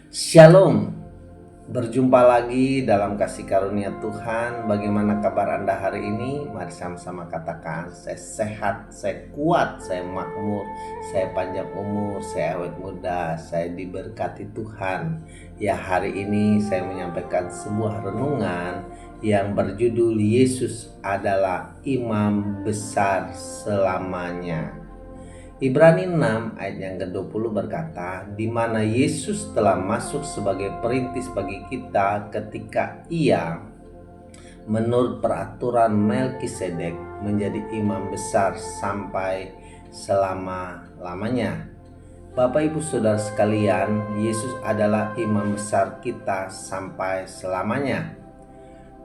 Shalom, berjumpa lagi dalam kasih karunia Tuhan. Bagaimana kabar Anda hari ini? Mari sama-sama katakan, saya sehat, saya kuat, saya makmur, saya panjang umur, saya awet muda, saya diberkati Tuhan. Ya, hari ini saya menyampaikan sebuah renungan yang berjudul Yesus adalah Imam Besar selamanya. Ibrani 6 ayat yang ke-20 berkata, di mana Yesus telah masuk sebagai perintis bagi kita ketika ia menurut peraturan Melkisedek menjadi imam besar sampai selama-lamanya. Bapak Ibu Saudara sekalian, Yesus adalah imam besar kita sampai selamanya.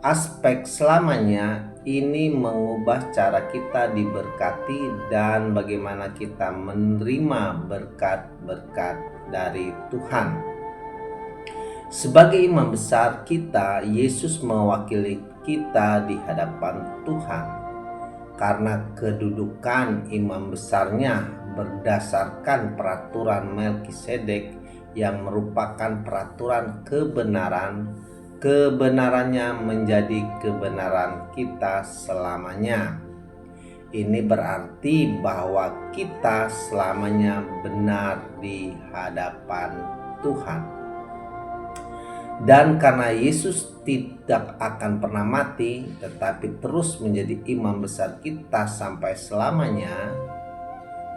Aspek selamanya ini mengubah cara kita diberkati dan bagaimana kita menerima berkat-berkat dari Tuhan. Sebagai imam besar kita, Yesus mewakili kita di hadapan Tuhan. Karena kedudukan imam besarnya berdasarkan peraturan Melkisedek yang merupakan peraturan kebenaran, kebenarannya menjadi kebenaran kita selamanya. Ini berarti bahwa kita selamanya benar di hadapan Tuhan. Dan karena Yesus tidak akan pernah mati, tetapi terus menjadi imam besar kita sampai selamanya,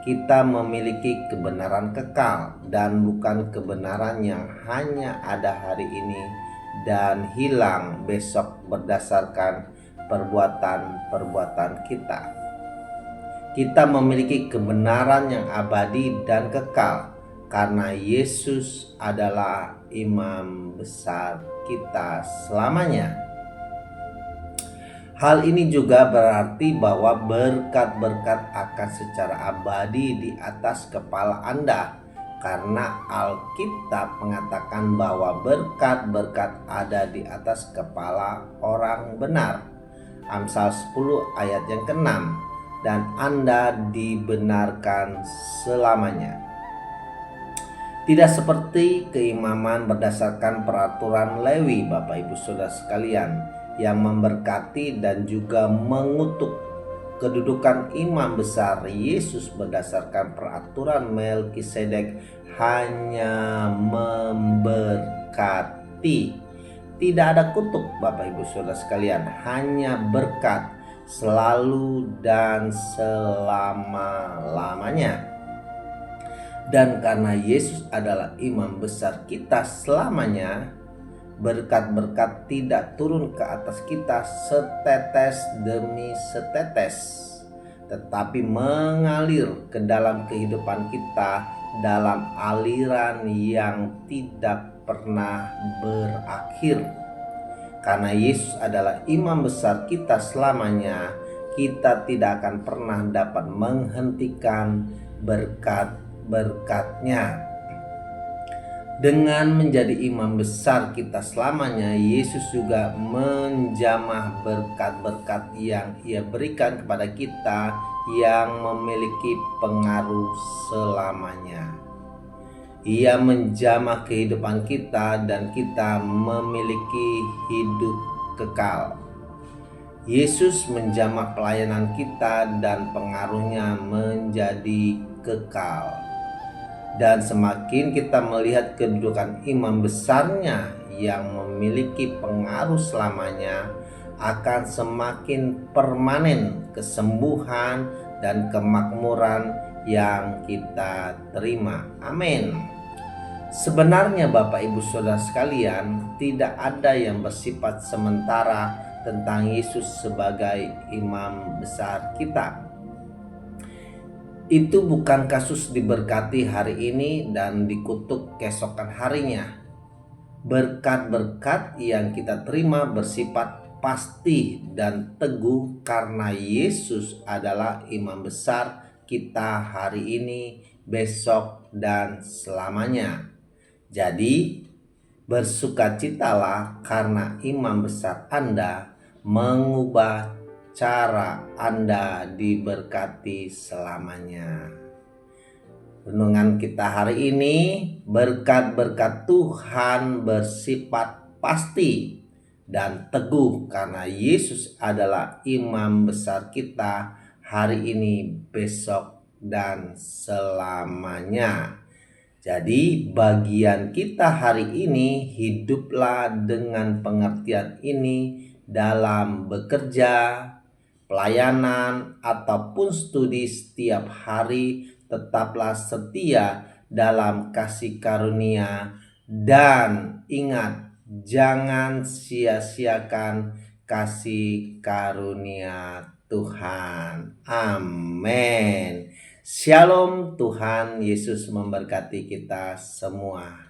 kita memiliki kebenaran kekal dan bukan kebenaran yang hanya ada hari ini dan hilang besok berdasarkan perbuatan-perbuatan kita. Kita memiliki kebenaran yang abadi dan kekal karena Yesus adalah imam besar kita selamanya. Hal ini juga berarti bahwa berkat-berkat akan secara abadi di atas kepala Anda, karena Alkitab mengatakan bahwa berkat-berkat ada di atas kepala orang benar. Amsal 10 ayat yang ke-6, dan Anda dibenarkan selamanya. Tidak seperti keimaman berdasarkan peraturan Lewi, Bapak Ibu Saudara sekalian, yang memberkati dan juga mengutuk. Kedudukan imam besar Yesus berdasarkan peraturan Melkisedek hanya memberkati. Tidak ada kutuk, Bapak Ibu Saudara sekalian, hanya berkat selalu dan selama-lamanya. Dan karena Yesus adalah imam besar kita selamanya, berkat-berkat tidak turun ke atas kita setetes demi setetes, tetapi mengalir ke dalam kehidupan kita dalam aliran yang tidak pernah berakhir. Karena Yesus adalah imam besar kita selamanya, kita tidak akan pernah dapat menghentikan berkat-berkatnya. Dengan menjadi imam besar kita selamanya, Yesus juga menjamah berkat-berkat yang Ia berikan kepada kita yang memiliki pengaruh selamanya. Ia menjamah kehidupan kita dan kita memiliki hidup kekal. Yesus menjamah pelayanan kita dan pengaruhnya menjadi kekal. Dan semakin kita melihat kedudukan imam besarnya yang memiliki pengaruh selamanya, akan semakin permanen kesembuhan dan kemakmuran yang kita terima. Amin. Sebenarnya Bapak Ibu Saudara sekalian, tidak ada yang bersifat sementara tentang Yesus sebagai imam besar kita. Itu bukan kasus diberkati hari ini dan dikutuk keesokan harinya. Berkat-berkat yang kita terima bersifat pasti dan teguh karena Yesus adalah imam besar kita hari ini, besok, dan selamanya. Jadi, bersukacitalah karena imam besar Anda mengubah cara Anda diberkati selamanya. Renungan kita hari ini, berkat-berkat Tuhan bersifat pasti dan teguh karena Yesus adalah imam besar kita hari ini, besok, dan selamanya. Jadi bagian kita hari ini, hiduplah dengan pengertian ini dalam bekerja, pelayanan, ataupun studi setiap hari. Tetaplah setia dalam kasih karunia dan ingat, jangan sia-siakan kasih karunia Tuhan. Amin. Shalom, Tuhan Yesus memberkati kita semua.